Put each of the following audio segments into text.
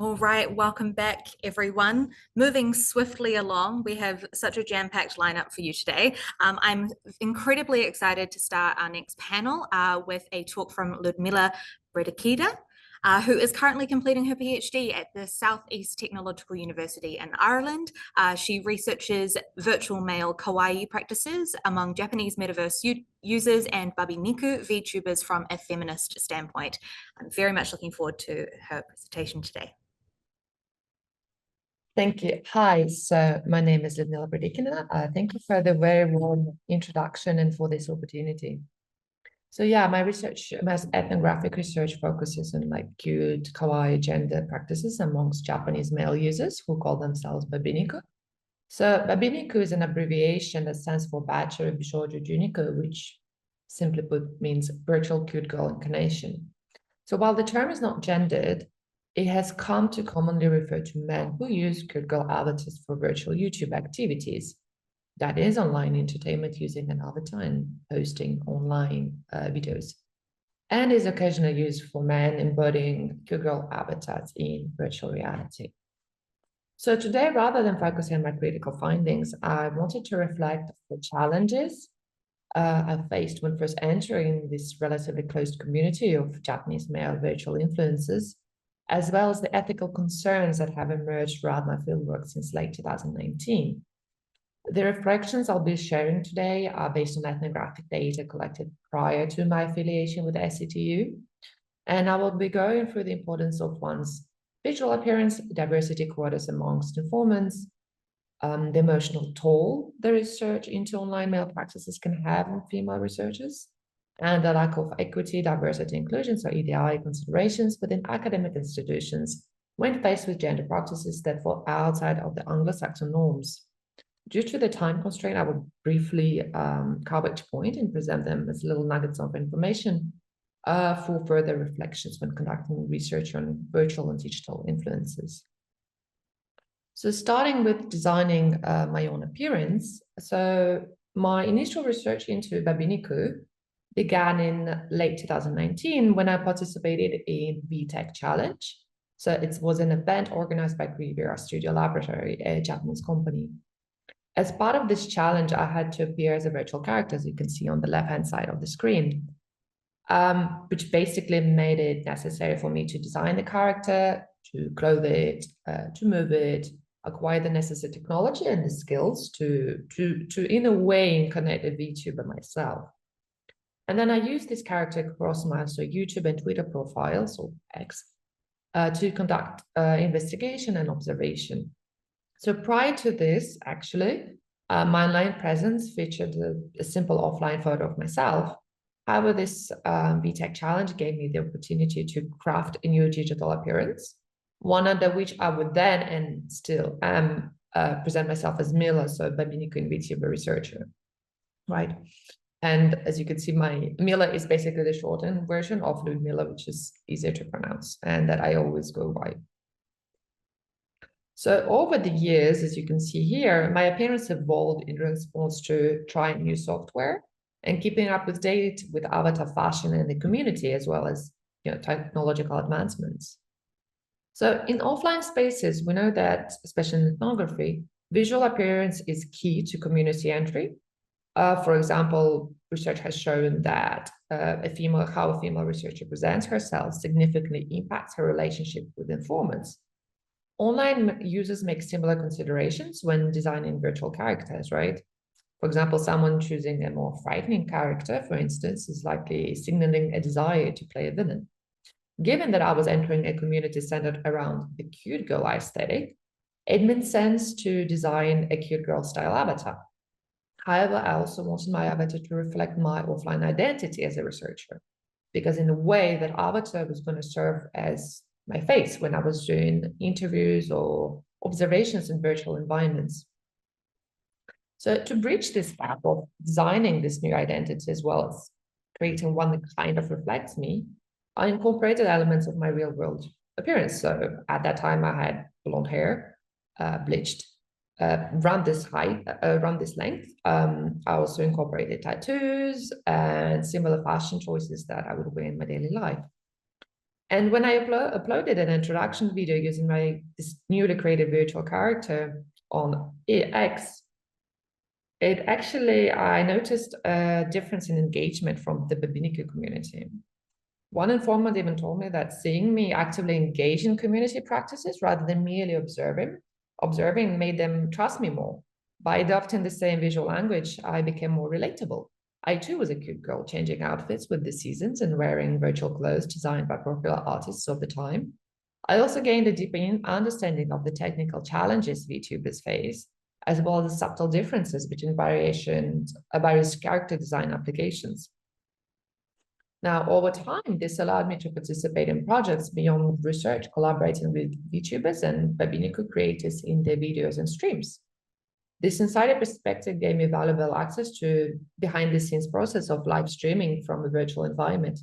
All right, welcome back, everyone. Moving swiftly along, we have such a jam-packed lineup for you today. I'm incredibly excited to start our next panel with a talk from Liudmila Bredikhina, who is currently completing her PhD at the Southeast Technological University in Ireland. She researches virtual male kawaii practices among Japanese metaverse users and Babiniku vTubers from a feminist standpoint. I'm very much looking forward to her presentation today. Thank you. Hi, so my name is Liudmila Bredikhina. Thank you for the very warm introduction and for this opportunity. So yeah, my ethnographic research focuses on cute, kawaii gender practices amongst Japanese male users who call themselves Babiniku. So Babiniku is an abbreviation that stands for Bachelor Bishojo Juniku, which simply put means virtual cute girl incarnation. So while the term is not gendered, it has come to commonly refer to men who use cute girl avatars for virtual YouTube activities. That is online entertainment using an avatar and posting online videos. And is occasionally used for men embodying cute girl avatars in virtual reality. So today, rather than focusing on my critical findings, I wanted to reflect on the challenges I faced when first entering this relatively closed community of Japanese male virtual influencers, as well as the ethical concerns that have emerged throughout my fieldwork since late 2019. The reflections I'll be sharing today are based on ethnographic data collected prior to my affiliation with the SCTU, and I will be going through the importance of one's visual appearance, diversity quotas amongst informants, the emotional toll the research into online male practices can have on female researchers, and the lack of equity, diversity, inclusion, so EDI considerations within academic institutions when faced with gender practices that fall outside of the Anglo-Saxon norms. Due to the time constraint, I will briefly cover each point and present them as little nuggets of information for further reflections when conducting research on virtual and digital influences. So starting with designing my own appearance, so my initial research into Babiniku began in late 2019 when I participated in VTech Challenge. So it was an event organized by Rivera Studio Laboratory, a Japanese company. As part of this challenge, I had to appear as a virtual character, as you can see on the left-hand side of the screen, which basically made it necessary for me to design the character, to clothe it, to move it, acquire the necessary technology and the skills to in a way incarnate a VTuber myself. And then I used this character across my YouTube and Twitter profiles, or X, to conduct investigation and observation. So prior to this, actually, my online presence featured a simple offline photo of myself. However, this VTech challenge gave me the opportunity to craft a new digital appearance, one under which I would then and still present myself as Mila, so Babiniku VTuber researcher, right? And as you can see, my Mila is basically the shortened version of Liudmila, which is easier to pronounce and that I always go by. So over the years, as you can see here, my appearance evolved in response to trying new software and keeping up with date with avatar fashion in the community, as well as technological advancements. So in offline spaces, we know that, especially in ethnography, visual appearance is key to community entry. For example, research has shown that how a female researcher presents herself significantly impacts her relationship with informants. Online users make similar considerations when designing virtual characters, right? For example, someone choosing a more frightening character, for instance, is likely signaling a desire to play a villain. Given that I was entering a community centered around the cute girl aesthetic, it made sense to design a cute girl style avatar. However, I also wanted my avatar to reflect my offline identity as a researcher, because in a way that avatar was going to serve as my face when I was doing interviews or observations in virtual environments. So to bridge this gap of designing this new identity as well as creating one that kind of reflects me, I incorporated elements of my real world appearance. So at that time I had blonde hair, bleached, around this height, around this length. I also incorporated tattoos and similar fashion choices that I would wear in my daily life. And when I uploaded an introduction video using this newly created virtual character on X, I noticed a difference in engagement from the Babiniku community. One informant even told me that seeing me actively engage in community practices rather than merely observing made them trust me more. By adopting the same visual language, I became more relatable. I too was a cute girl changing outfits with the seasons and wearing virtual clothes designed by popular artists of the time. I also gained a deeper understanding of the technical challenges vTubers face, as well as the subtle differences between various character design applications. Now, over time, this allowed me to participate in projects beyond research, collaborating with vTubers and Babiniku creators in their videos and streams. This insider perspective gave me valuable access to behind-the-scenes process of live streaming from a virtual environment.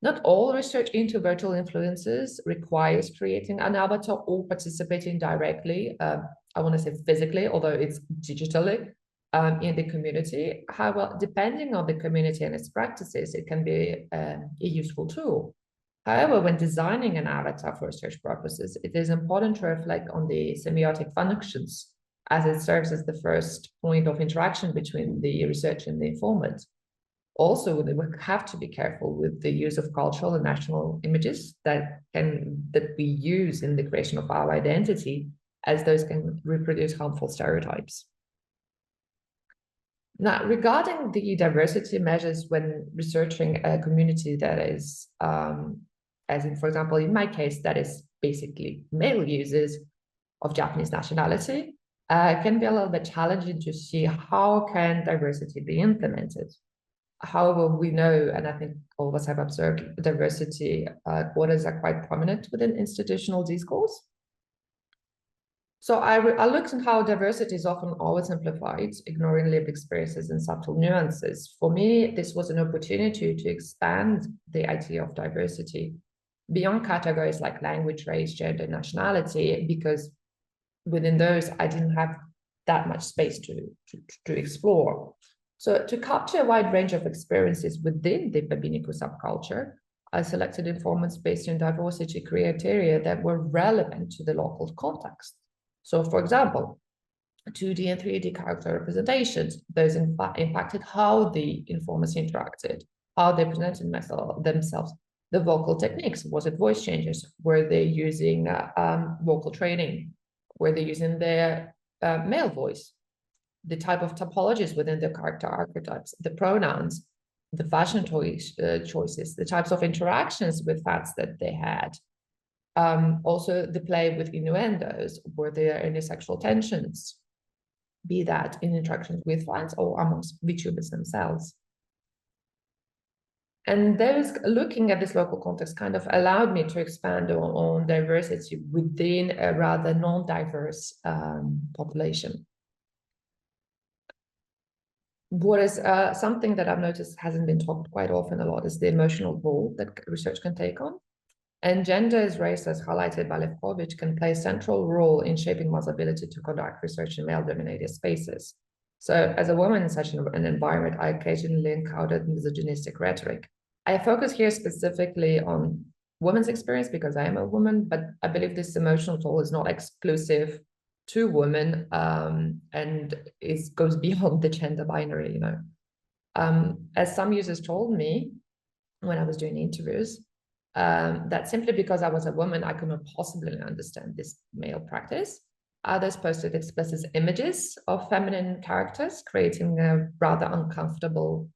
Not all research into virtual influences requires creating an avatar or participating directly, I want to say physically, although it's digitally, in the community. However, depending on the community and its practices, it can be a useful tool. However, when designing an avatar for research purposes, it is important to reflect on the semiotic functions, as it serves as the first point of interaction between the research and the informant. Also, we have to be careful with the use of cultural and national images that we use in the creation of our identity, as those can reproduce harmful stereotypes. Now, regarding the diversity measures when researching a community that is, as in, for example, in my case, that is basically male users of Japanese nationality, can be a little bit challenging to see how can diversity be implemented. However, we know, and I think all of us have observed, diversity quotas are quite prominent within institutional discourse. So I looked at how diversity is often always simplified, ignoring lived experiences and subtle nuances. For me, this was an opportunity to expand the idea of diversity beyond categories like language, race, gender, nationality, because within those, I didn't have that much space to explore. So to capture a wide range of experiences within the Babiniku subculture, I selected informants based on diversity criteria that were relevant to the local context. So for example, 2D and 3D character representations, those impacted how the informants interacted, how they presented themselves, the vocal techniques, was it voice changes? Were they using vocal training? Were they using their male voice? The type of topologies within the character archetypes, the pronouns, the fashion choices, the types of interactions with fats that they had. Also the play with innuendos, were there any sexual tensions, be that in interactions with fans or amongst vTubers themselves. And those looking at this local context kind of allowed me to expand on diversity within a rather non-diverse population. What is something that I've noticed hasn't been talked quite often a lot is the emotional role that research can take on. And gender as race, as highlighted by Lefkovich, can play a central role in shaping one's ability to conduct research in male-dominated spaces. So as a woman in such an environment, I occasionally encountered misogynistic rhetoric. I focus here specifically on women's experience because I am a woman, but I believe this emotional toll is not exclusive to women, and it goes beyond the gender binary, you know. As some users told me when I was doing interviews, that simply because I was a woman, I could not possibly understand this male practice. Others posted explicit images of feminine characters, creating a rather uncomfortable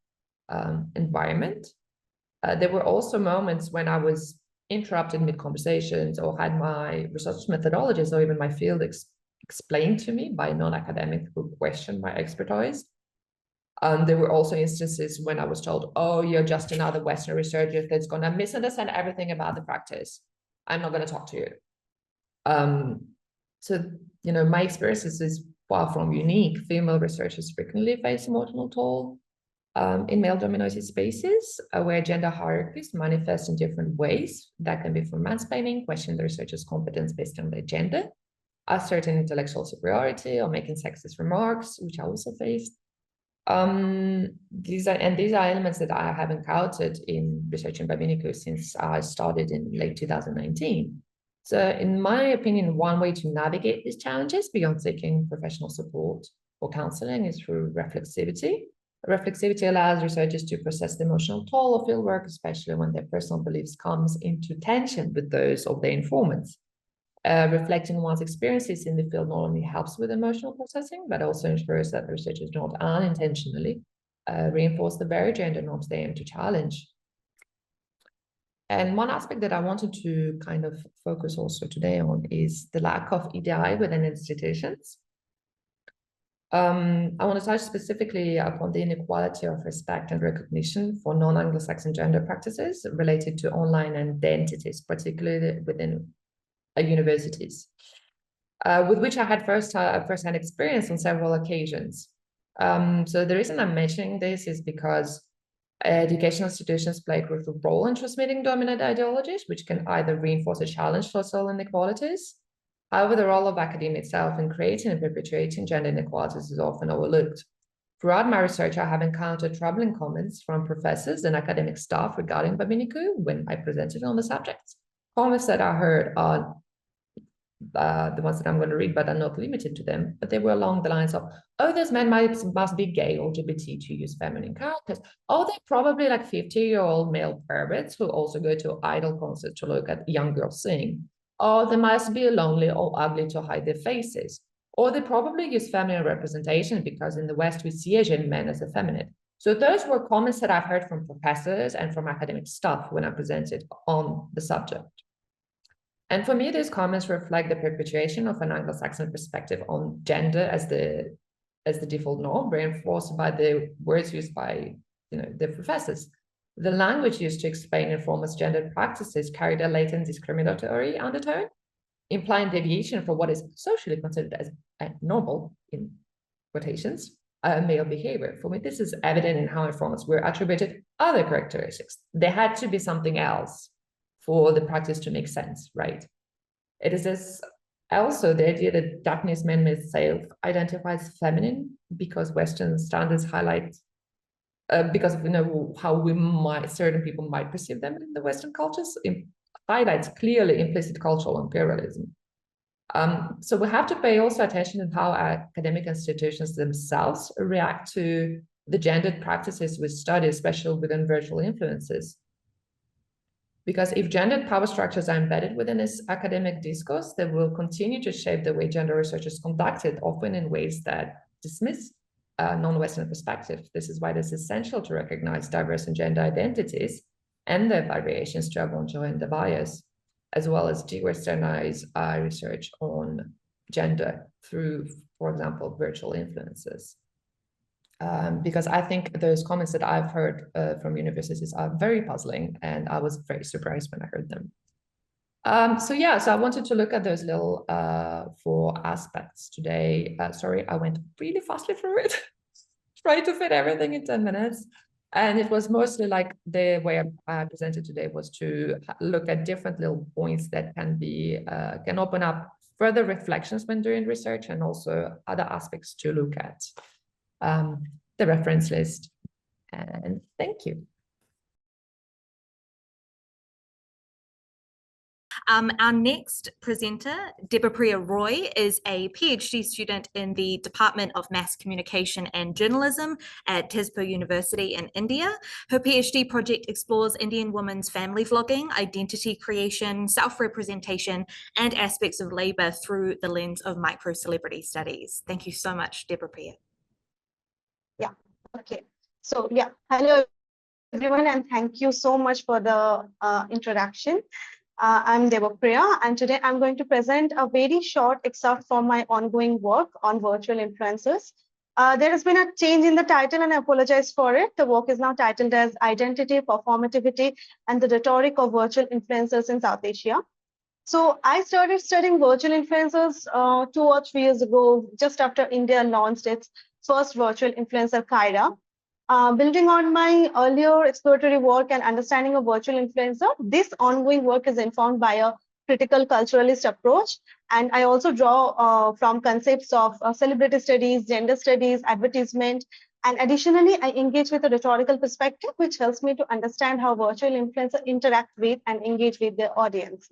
environment. There were also moments when I was interrupted mid-conversations or had my research methodologies or even my field explained to me by non-academic who questioned my expertise. There were also instances when I was told, oh, you're just another Western researcher that's going to misunderstand everything about the practice. I'm not going to talk to you. So, you know, my experiences is far from unique. Female researchers frequently face emotional toll in male-dominated spaces where gender hierarchies manifest in different ways. That can be from mansplaining, questioning the researcher's competence based on their gender, asserting intellectual superiority, or making sexist remarks, which I also faced. These are elements that I have encountered in researching Babiniku since I started in late 2019. So in my opinion, one way to navigate these challenges beyond seeking professional support or counseling is through reflexivity. Reflexivity allows researchers to process the emotional toll of fieldwork, especially when their personal beliefs comes into tension with those of their informants. Reflecting one's experiences in the field not only helps with emotional processing, but also ensures that researchers don't unintentionally reinforce the very gender norms they aim to challenge. And one aspect that I wanted to kind of focus also today on is the lack of EDI within institutions. I want to touch specifically upon the inequality of respect and recognition for non-Anglo-Saxon gender practices related to online identities, particularly within universities, with which I had first-hand experience on several occasions. So the reason I'm mentioning this is because educational institutions play a crucial role in transmitting dominant ideologies, which can either reinforce a challenge for social inequalities. However, the role of academia itself in creating and perpetuating gender inequalities is often overlooked. Throughout my research, I have encountered troubling comments from professors and academic staff regarding Babiniku when I presented on the subject. Comments that I heard are the ones that I'm going to read, but are not limited to them, but they were along the lines of, oh, those men must be gay or LGBT to use feminine characters. Oh, they're probably like 50-year-old male perverts who also go to idol concerts to look at young girls sing. Or they must be lonely or ugly to hide their faces. Or they probably use feminine representation because in the West we see Asian men as effeminate. So those were comments that I've heard from professors and from academic staff when I presented on the subject. And for me, these comments reflect the perpetuation of an Anglo-Saxon perspective on gender as the default norm, reinforced by the words used by the professors. The language used to explain informers' gendered practices carried a latent discriminatory undertone, implying deviation from what is socially considered as normal, in quotations, male behavior. For me, this is evident in how informers were attributed other characteristics. There had to be something else for the practice to make sense, right? It is also the idea that Japanese men may self-identify as feminine because Western standards highlight, because of how certain people might perceive them in the Western cultures, highlights clearly implicit cultural imperialism. So we have to pay also attention to how academic institutions themselves react to the gendered practices we study, especially within virtual influences. Because if gendered power structures are embedded within this academic discourse, they will continue to shape the way gender research is conducted, often in ways that dismiss non-Western perspectives. This is why it is essential to recognize diverse and gender identities and their variations to avoid gender bias, as well as de-Westernize research on gender through, for example, virtual influences. Because I think those comments that I've heard from universities are very puzzling, and I was very surprised when I heard them. So I wanted to look at those little 4 aspects today. Sorry, I went really fastly through it, trying to fit everything in 10 minutes. And it was mostly like the way I presented today was to look at different little points that can open up further reflections when doing research, and also other aspects to look at. The reference list, and thank you. Our next presenter, Debopriya Roy, is a PhD student in the Department of Mass Communication and Journalism at Tezpur University in India. Her PhD project explores Indian women's family vlogging, identity creation, self-representation, and aspects of labor through the lens of micro-celebrity studies. Thank you so much, Debopriya. Yeah, okay. So hello everyone, and thank you so much for the introduction. I'm Debopriya, and today I'm going to present a very short excerpt from my ongoing work on virtual influencers. There has been a change in the title, and I apologize for it. The work is now titled as Identity, Performativity, and the Rhetoric of Virtual Influencers in South Asia. So I started studying virtual influencers 2 or 3 years ago, just after India launched its first virtual influencer, Kaira. Building on my earlier exploratory work and understanding of virtual influencer, this ongoing work is informed by a critical culturalist approach. And I also draw from concepts of celebrity studies, gender studies, advertisement, And additionally, I engage with a rhetorical perspective, which helps me to understand how virtual influencers interact with and engage with their audience.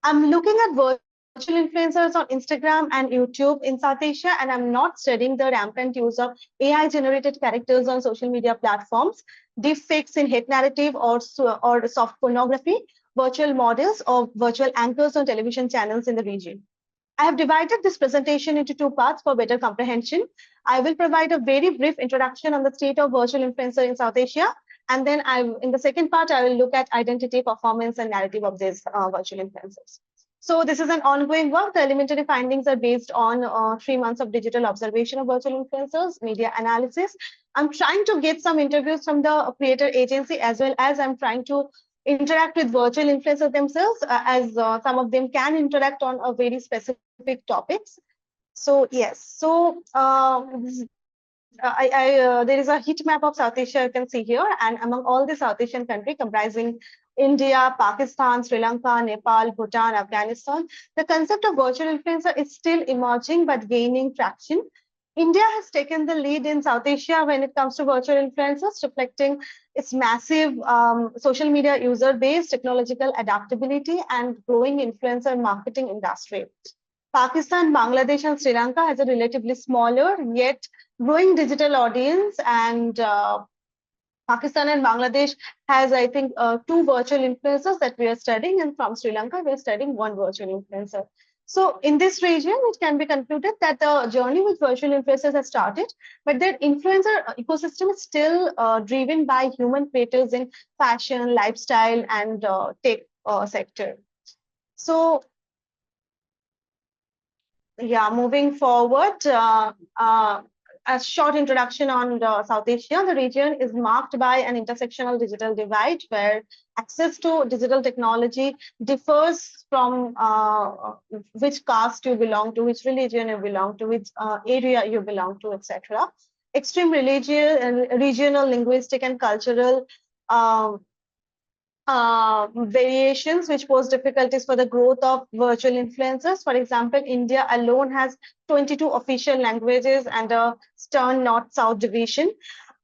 I'm looking at virtual influencers on Instagram and YouTube in South Asia, and I'm not studying the rampant use of AI-generated characters on social media platforms, deepfakes in hate narrative or soft pornography, virtual models or virtual anchors on television channels in the region. I have divided this presentation into two parts for better comprehension. I will provide a very brief introduction on the state of virtual influencer in South Asia. And then in the second part, I will look at identity, performance, and narrative of these virtual influencers. So this is an ongoing work. The elementary findings are based on 3 months of digital observation of virtual influencers, media analysis. I'm trying to get some interviews from the creator agency, as well as I'm trying to interact with virtual influencers themselves, as some of them can interact on a very specific topics. So yes, so there is a heat map of South Asia you can see here, and among all the South Asian countries comprising India, Pakistan, Sri Lanka, Nepal, Bhutan, Afghanistan, the concept of virtual influencer is still emerging but gaining traction. India has taken the lead in South Asia when it comes to virtual influencers, reflecting its massive social media user base, technological adaptability, and growing influencer marketing industry. Pakistan, Bangladesh, and Sri Lanka has a relatively smaller yet growing digital audience, and Pakistan and Bangladesh has, I think, 2 virtual influencers that we are studying, and from Sri Lanka, we are studying 1 virtual influencer. So in this region, it can be concluded that the journey with virtual influencers has started, but their influencer ecosystem is still driven by human creators in fashion, lifestyle, and tech sector. So yeah, moving forward, a short introduction on South Asia. The region is marked by an intersectional digital divide where access to digital technology differs from which caste you belong to, which religion you belong to, which area you belong to, etc. Extreme religious and regional, linguistic, and cultural variations which pose difficulties for the growth of virtual influencers. For example, India alone has 22 official languages and a stern north-south division.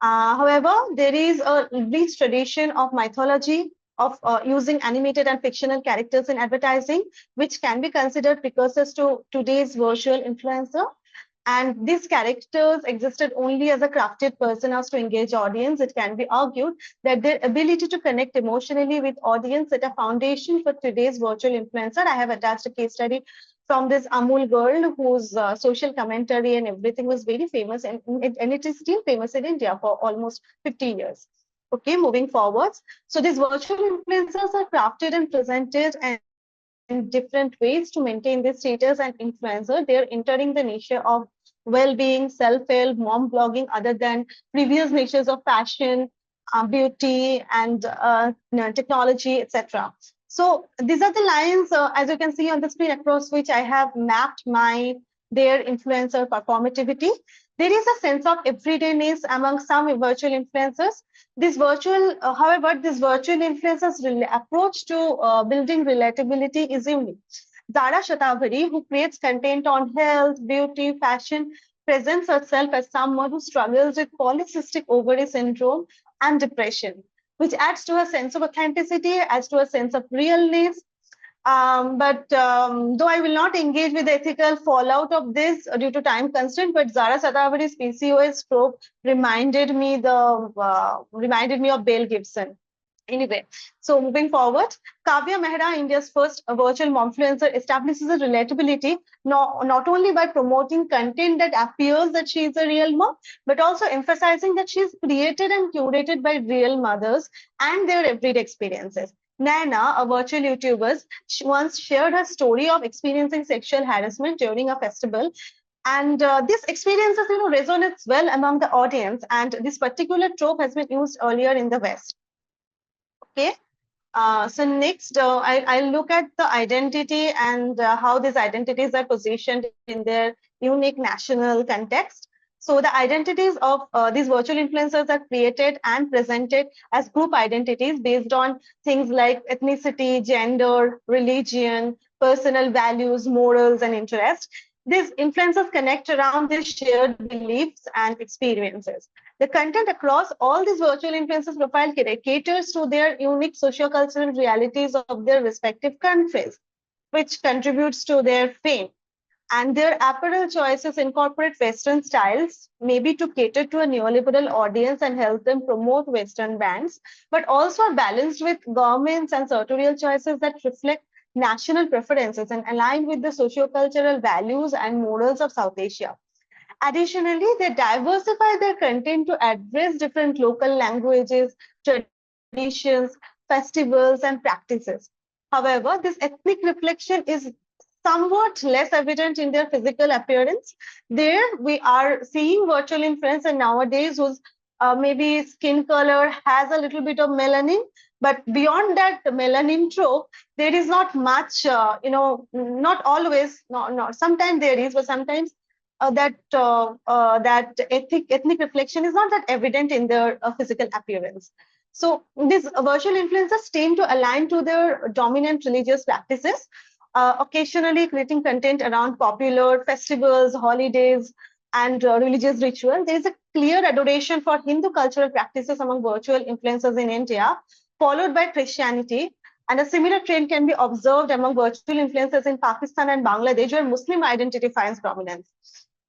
However, there is a rich tradition of mythology of using animated and fictional characters in advertising, which can be considered precursors to today's virtual influencer. And these characters existed only as a crafted personas to engage audience. It can be argued that their ability to connect emotionally with audience set a foundation for today's virtual influencer. I have attached a case study from this Amul girl whose social commentary and everything was very famous, and it is still famous in India for almost 50 years. Okay, moving forwards. So these virtual influencers are crafted and presented and in different ways to maintain their status and influencer. They're entering the niche of well-being, self-help, mom blogging, other than previous niches of fashion, beauty, and technology, etc. So these are the lines, as you can see on the screen, across which I have mapped their influencer performativity. There is a sense of everydayness among some virtual influencers. This virtual, however, this virtual influencers approach to building relatability is unique. Zara Shatavari, who creates content on health, beauty, fashion, presents herself as someone who struggles with polycystic ovary syndrome and depression, which adds to a sense of authenticity, adds to a sense of realness. Though I will not engage with the ethical fallout of this due to time constraint, but Zara Shatavari PCOS trope reminded me of Belle Gibson. Anyway, so moving forward, Kavya Mehra, India's first virtual momfluencer, establishes a relatability not only by promoting content that appears that she is a real mom, but also emphasizing that she is created and curated by real mothers and their everyday experiences. Naina, a virtual YouTuber, once shared her story of experiencing sexual harassment during a festival. And this experiences, resonates well among the audience. And this particular trope has been used earlier in the West. Okay. So next, I'll look at the identity and how these identities are positioned in their unique national context. So the identities of these virtual influencers are created and presented as group identities based on things like ethnicity, gender, religion, personal values, morals, and interests. These influencers connect around their shared beliefs and experiences. The content across all these virtual influencers profile caters to their unique sociocultural realities of their respective countries, which contributes to their fame. And their apparel choices incorporate Western styles, maybe to cater to a neoliberal audience and help them promote Western brands, but also are balanced with garments and sartorial choices that reflect national preferences and align with the sociocultural values and morals of South Asia. Additionally, they diversify their content to address different local languages, traditions, festivals, and practices. However, this ethnic reflection is somewhat less evident in their physical appearance. There we are seeing virtual influencers nowadays whose maybe skin color has a little bit of melanin, but beyond that melanin trope, there is not much, not always, not sometimes there is, but sometimes that ethnic reflection is not that evident in their physical appearance. So these virtual influencers tend to align to their dominant religious practices, occasionally creating content around popular festivals, holidays, and religious rituals. There is a clear adoration for Hindu cultural practices among virtual influencers in India, followed by Christianity. And a similar trend can be observed among virtual influencers in Pakistan and Bangladesh, where Muslim identity finds prominence.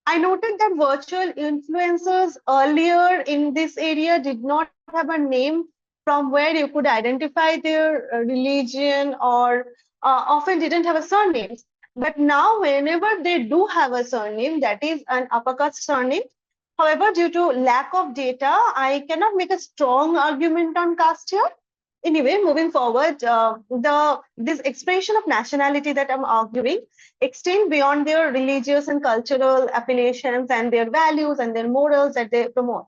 I noted that virtual influencers earlier in this area did not have a name from where you could identify their religion, or often didn't have a surname. But now, whenever they do have a surname, that is an upper caste surname. However, due to lack of data, I cannot make a strong argument on caste here. Anyway, moving forward, this expression of nationality that I'm arguing extend beyond their religious and cultural affiliations and their values and their morals that they promote.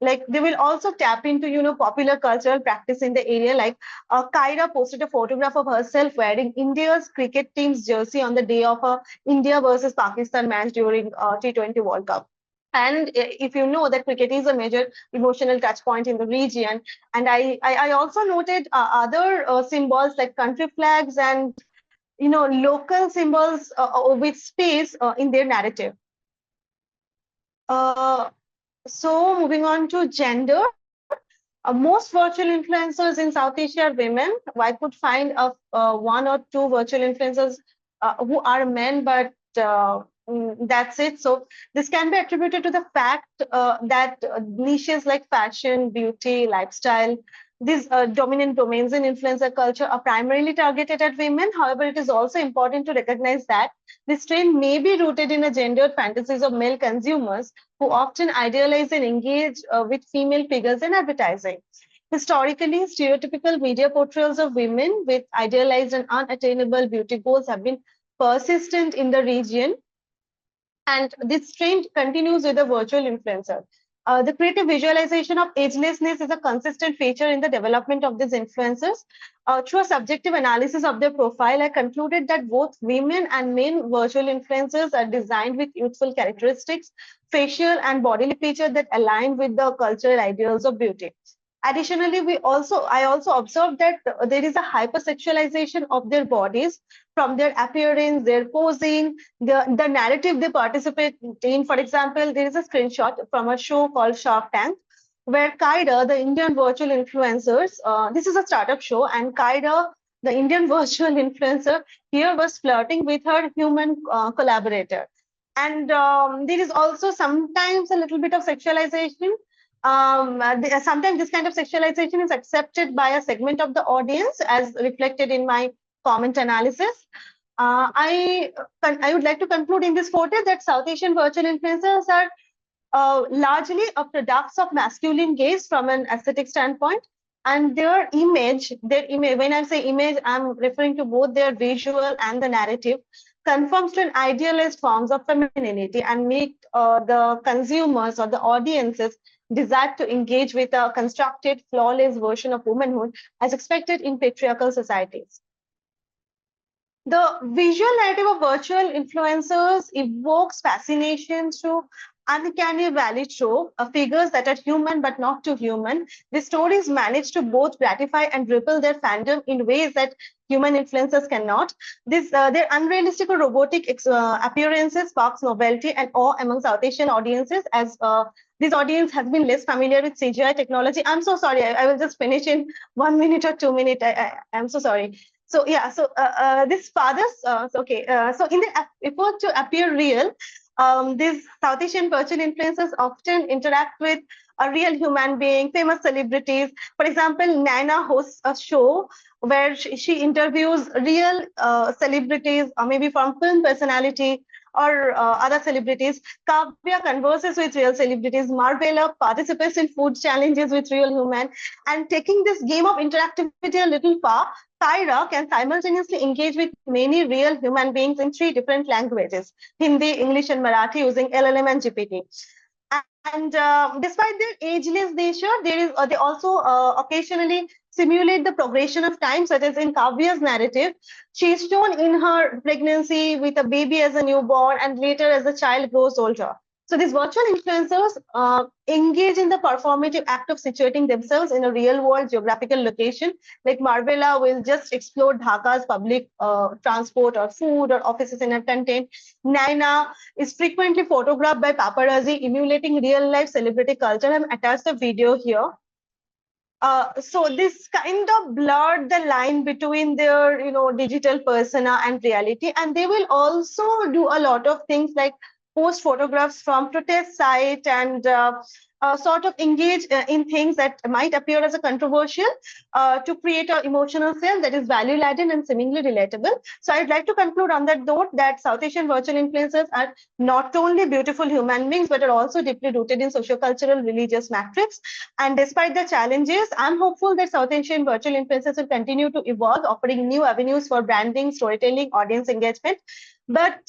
Like they will also tap into popular cultural practice in the area. Like Kyra posted a photograph of herself wearing India's cricket team's jersey on the day of a India versus Pakistan match during T20 World Cup. And if you know that cricket is a major emotional touch point in the region, and I also noted other symbols like country flags and local symbols with space in their narrative. So moving on to gender, most virtual influencers in South Asia are women. I could find one or two virtual influencers who are men, but that's it. So this can be attributed to the fact that niches like fashion, beauty, lifestyle, these dominant domains in influencer culture are primarily targeted at women. However, it is also important to recognize that this trend may be rooted in a gendered fantasies of male consumers who often idealize and engage with female figures in advertising. Historically, stereotypical media portrayals of women with idealized and unattainable beauty goals have been persistent in the region, and this trend continues with the virtual influencer. The creative visualization of agelessness is a consistent feature in the development of these influencers. Through a subjective analysis of their profile, I concluded that both women and men virtual influencers are designed with youthful characteristics, facial and bodily features that align with the cultural ideals of beauty. Additionally, I also observed that there is a hypersexualization of their bodies from their appearance, their posing, the narrative they participate in. For example, there is a screenshot from a show called Shark Tank, where Kyra, the Indian virtual influencers, this is a startup show, and Kyra, the Indian virtual influencer, here was flirting with her human collaborator. And there is also sometimes a little bit of sexualization. Sometimes this kind of sexualization is accepted by a segment of the audience, as reflected in my comment analysis. I would like to conclude in this photo that South Asian virtual influencers are largely a products of masculine gaze from an aesthetic standpoint, and their image, when I say image, I'm referring to both their visual and the narrative, conforms to an idealized forms of femininity and make the consumers or the audiences desire to engage with a constructed, flawless version of womanhood as expected in patriarchal societies. The visual narrative of virtual influencers evokes fascination through uncanny valley trope, figures that are human but not too human. The stories manage to both gratify and ripple their fandom in ways that human influencers cannot. Their unrealistic or robotic appearances sparks novelty and awe among South Asian audiences, as this audience has been less familiar with CGI technology. I'm so sorry. I will just finish in 1 minute or 2 minutes. I'm so sorry. So yeah, so this fathers, okay. So in the effort to appear real, these South Asian virtual influencers often interact with a real human being, famous celebrities. For example, Naina hosts a show where she interviews real celebrities, or maybe from film personality or other celebrities. Kavya converses with real celebrities. Marvella participates in food challenges with real human. And taking this game of interactivity a little far, Tyra can simultaneously engage with many real human beings in 3 different languages: Hindi, English, and Marathi, using LLM and GPT. And despite their ageless nature, they also occasionally simulate the progression of time, such as in Kavya's narrative. She is shown in her pregnancy with a baby as a newborn, and later as the child grows older. So these virtual influencers engage in the performative act of situating themselves in a real-world geographical location. Like Marvella will just explore Dhaka's public transport or food or offices in a content. Naina is frequently photographed by paparazzi, emulating real-life celebrity culture. I'm attached a video here. So this kind of blurred the line between their, digital persona and reality. And they will also do a lot of things like post photographs from protest site and sort of engage in things that might appear as a controversial to create an emotional sale that is value-laden and seemingly relatable. So I'd like to conclude on that note that South Asian virtual influencers are not only beautiful human beings, but are also deeply rooted in socio-cultural religious matrix. And despite the challenges, I'm hopeful that South Asian virtual influencers will continue to evolve, offering new avenues for branding, storytelling, audience engagement. But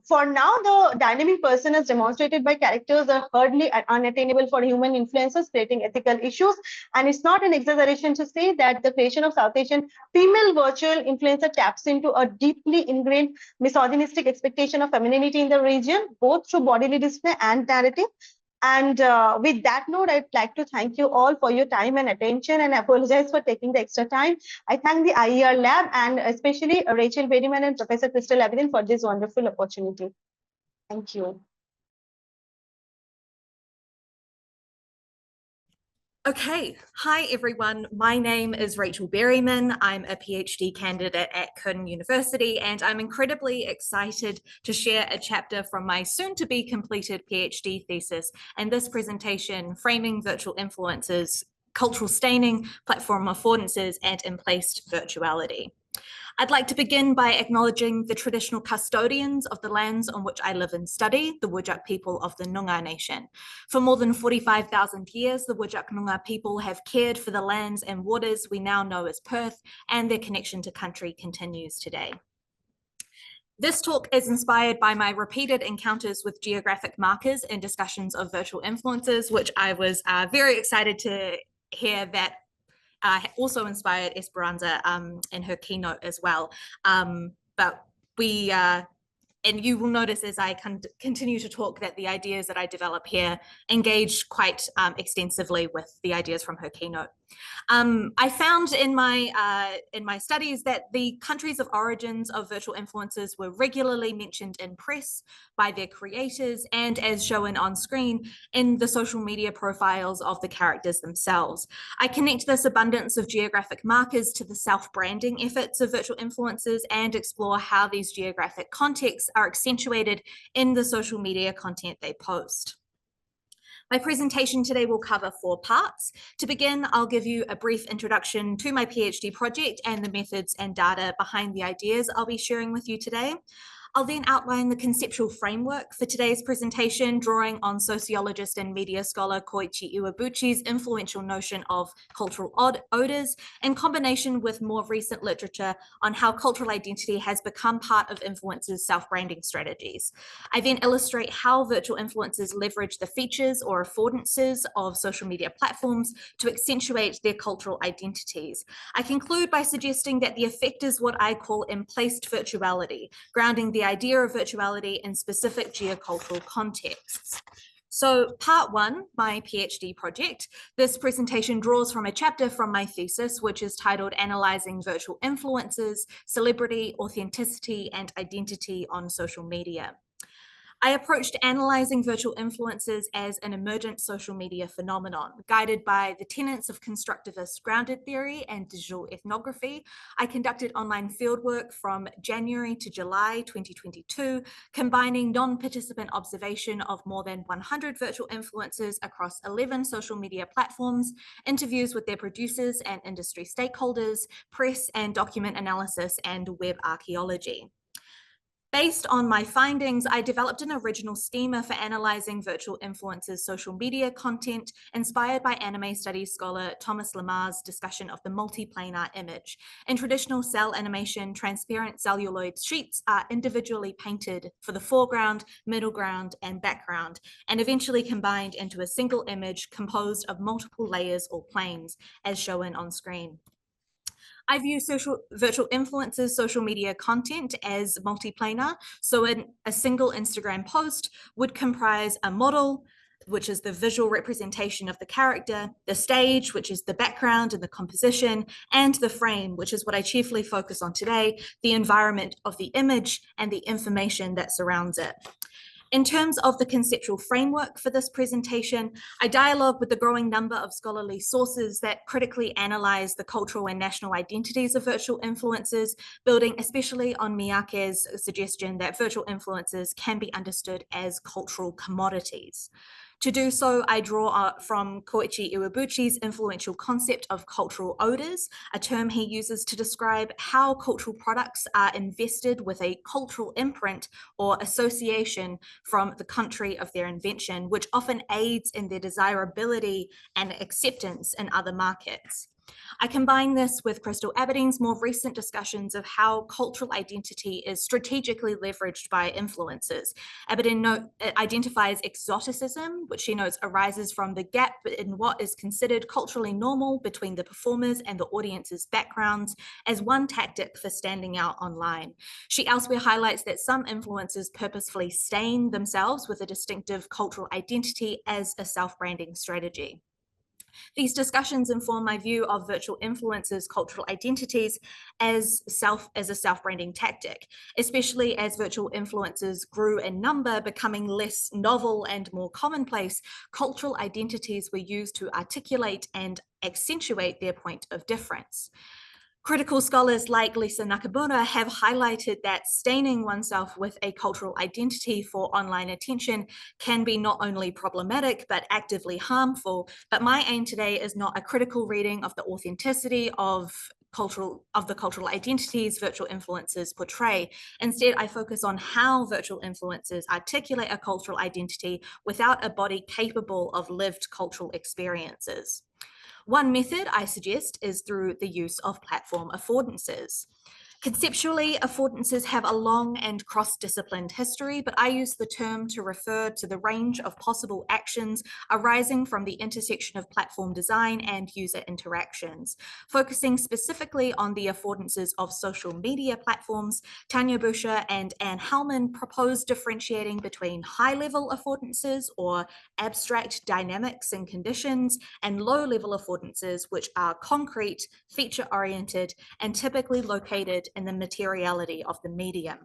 for now, the dynamic personas demonstrated by characters are hardly unattainable for human influencers, creating ethical issues. And it's not an exaggeration to say that the creation of South Asian female virtual influencer taps into a deeply ingrained misogynistic expectation of femininity in the region, both through bodily display and narrative. And with that note, I'd like to thank you all for your time and attention, and apologize for taking the extra time. I thank the IERLab and especially Rachel Berryman and Professor Crystal Abedin for this wonderful opportunity. Thank you. Okay, hi everyone. My name is Rachel Berryman. I'm a PhD candidate at Curtin University, and I'm incredibly excited to share a chapter from my soon-to-be completed PhD thesis and this presentation, Framing Virtual Influences, Cultural Staining, Platform Affordances, and Emplaced Virtuality. I'd like to begin by acknowledging the traditional custodians of the lands on which I live and study, the Whadjuk people of the Noongar Nation. For more than 45,000 years, the Whadjuk Noongar people have cared for the lands and waters we now know as Perth, and their connection to country continues today. This talk is inspired by my repeated encounters with geographic markers and discussions of virtual influences, which I was very excited to hear that also inspired Esperanza in her keynote as well. But we, and you will notice as I continue to talk that the ideas that I develop here engage quite extensively with the ideas from her keynote. I found in my studies that the countries of origins of virtual influences were regularly mentioned in press by their creators, and as shown on screen in the social media profiles of the characters themselves. I connect this abundance of geographic markers to the self-branding efforts of virtual influencers and explore how these geographic contexts are accentuated in the social media content they post. My presentation today will cover 4 parts. To begin, I'll give you a brief introduction to my PhD project and the methods and data behind the ideas I'll be sharing with you today. I'll then outline the conceptual framework for today's presentation, drawing on sociologist and media scholar Koichi Iwabuchi's influential notion of cultural odors, in combination with more recent literature on how cultural identity has become part of influencers' self-branding strategies. I then illustrate how virtual influencers leverage the features or affordances of social media platforms to accentuate their cultural identities. I conclude by suggesting that the effect is what I call emplaced virtuality, grounding the idea of virtuality in specific geocultural contexts. So part one, my PhD project, this presentation draws from a chapter from my thesis, which is titled Analyzing Virtual Influences, Celebrity, Authenticity, and Identity on Social Media. I approached analyzing virtual influences as an emergent social media phenomenon, guided by the tenets of constructivist grounded theory and digital ethnography. I conducted online fieldwork from January to July 2022, combining non-participant observation of more than 100 virtual influencers across 11 social media platforms, interviews with their producers and industry stakeholders, press and document analysis, and web archaeology. Based on my findings, I developed an original schema for analyzing virtual influencers' social media content, inspired by anime studies scholar Thomas Lamar's discussion of the multiplanar image. In traditional cell animation, transparent celluloid sheets are individually painted for the foreground, middle ground, and background, and eventually combined into a single image composed of multiple layers or planes, as shown on screen. I view virtual influencers' social media content as multiplanar. So a single Instagram post would comprise a model, which is the visual representation of the character, the stage, which is the background and the composition, and the frame, which is what I chiefly focus on today, the environment of the image and the information that surrounds it. In terms of the conceptual framework for this presentation, I dialogue with the growing number of scholarly sources that critically analyze the cultural and national identities of virtual influencers, building especially on Miyake's suggestion that virtual influencers can be understood as cultural commodities. To do so, I draw from Koichi Iwabuchi's influential concept of cultural odors, a term he uses to describe how cultural products are invested with a cultural imprint or association from the country of their invention, which often aids in their desirability and acceptance in other markets. I combine this with Crystal Aberdeen's more recent discussions of how cultural identity is strategically leveraged by influencers. Aberdeen identifies exoticism, which she notes arises from the gap in what is considered culturally normal between the performers and the audience's backgrounds, as one tactic for standing out online. She elsewhere highlights that some influencers purposefully stain themselves with a distinctive cultural identity as a self-branding strategy. These discussions inform my view of virtual influencers' cultural identities as a self-branding tactic, especially as virtual influencers grew in number, becoming less novel and more commonplace. Cultural identities were used to articulate and accentuate their point of difference. Critical scholars like Lisa Nakamura have highlighted that staining oneself with a cultural identity for online attention can be not only problematic, but actively harmful. But my aim today is not a critical reading of the authenticity of the cultural identities virtual influencers portray. Instead, I focus on how virtual influencers articulate a cultural identity without a body capable of lived cultural experiences. One method I suggest is through the use of platform affordances. Conceptually, affordances have a long and cross-disciplined history, but I use the term to refer to the range of possible actions arising from the intersection of platform design and user interactions. Focusing specifically on the affordances of social media platforms, Tanya Buscher and Anne Hellman propose differentiating between high-level affordances or abstract dynamics and conditions and low-level affordances, which are concrete, feature-oriented, and typically located in the materiality of the medium.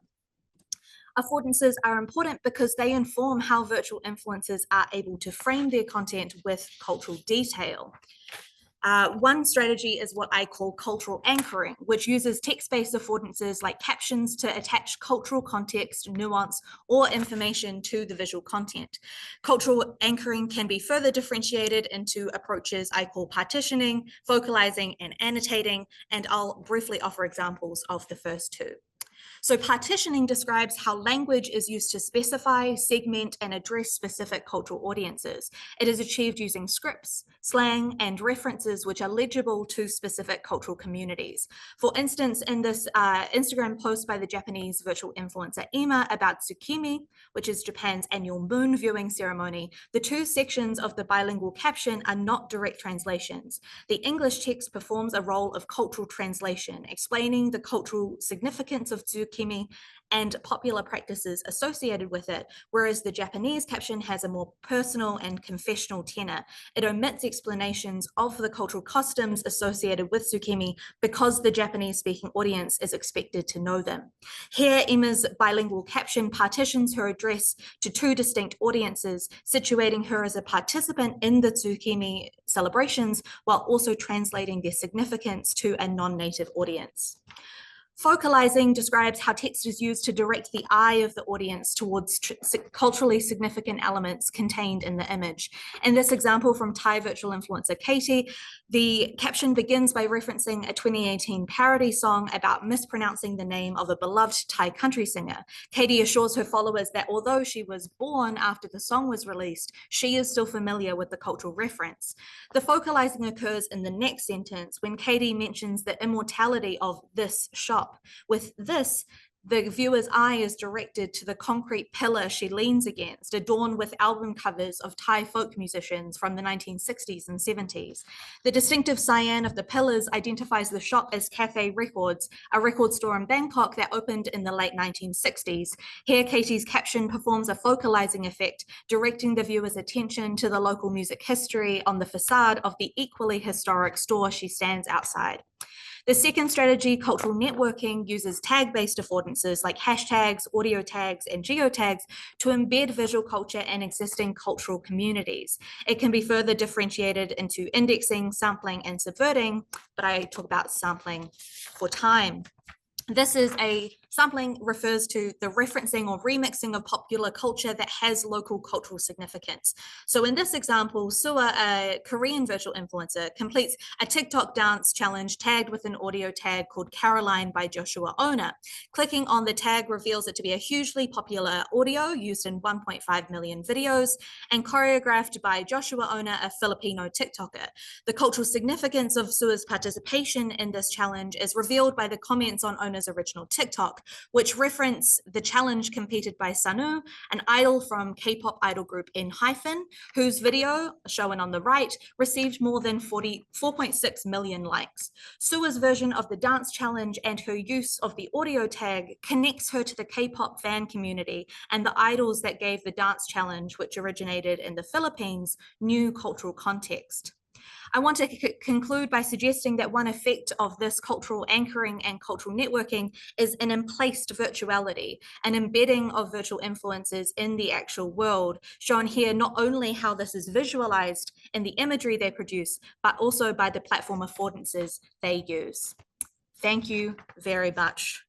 Affordances are important because they inform how virtual influencers are able to frame their content with cultural detail. One strategy is what I call cultural anchoring, which uses text-based affordances like captions to attach cultural context, nuance, or information to the visual content. Cultural anchoring can be further differentiated into approaches I call partitioning, vocalizing, and annotating, and I'll briefly offer examples of the first two. So partitioning describes how language is used to specify, segment, and address specific cultural audiences. It is achieved using scripts, slang, and references which are legible to specific cultural communities. For instance, in this Instagram post by the Japanese virtual influencer Ima about tsukimi, which is Japan's annual moon viewing ceremony, the two sections of the bilingual caption are not direct translations. The English text performs a role of cultural translation, explaining the cultural significance of tsukimi and popular practices associated with it, whereas the Japanese caption has a more personal and confessional tenor. It omits explanations of the cultural customs associated with tsukimi because the Japanese-speaking audience is expected to know them. Here, Emma's bilingual caption partitions her address to two distinct audiences, situating her as a participant in the tsukimi celebrations while also translating their significance to a non-native audience. Focalizing describes how text is used to direct the eye of the audience towards culturally significant elements contained in the image. In this example from Thai virtual influencer Katie, the caption begins by referencing a 2018 parody song about mispronouncing the name of a beloved Thai country singer. Katie assures her followers that although she was born after the song was released, she is still familiar with the cultural reference. The focalizing occurs in the next sentence when Katie mentions the immortality of this shop. With this, the viewer's eye is directed to the concrete pillar she leans against, adorned with album covers of Thai folk musicians from the 1960s and 70s. The distinctive cyan of the pillars identifies the shop as Cafe Records, a record store in Bangkok that opened in the late 1960s. Here, Katie's caption performs a focalizing effect, directing the viewer's attention to the local music history on the facade of the equally historic store she stands outside. The second strategy, cultural networking, uses tag-based affordances like hashtags, audio tags, and geotags to embed visual culture in existing cultural communities. It can be further differentiated into indexing, sampling, and subverting, but I talk about sampling for time. This is sampling refers to the referencing or remixing of popular culture that has local cultural significance. So in this example, Sua, a Korean virtual influencer, completes a TikTok dance challenge tagged with an audio tag called Caroline by Joshua Ona. Clicking on the tag reveals it to be a hugely popular audio used in 1.5 million videos and choreographed by Joshua Ona, a Filipino TikToker. The cultural significance of Sua's participation in this challenge is revealed by the comments on Ona's original TikTok, which reference the challenge competed by Sanu, an idol from K-pop idol group ENHYPEN, whose video, shown on the right, received more than 4.6 million likes. Sua's version of the dance challenge and her use of the audio tag connects her to the K-pop fan community and the idols that gave the dance challenge, which originated in the Philippines, new cultural context. I want to conclude by suggesting that one effect of this cultural anchoring and cultural networking is an emplaced virtuality, an embedding of virtual influences in the actual world, shown here not only how this is visualized in the imagery they produce, but also by the platform affordances they use. Thank you very much.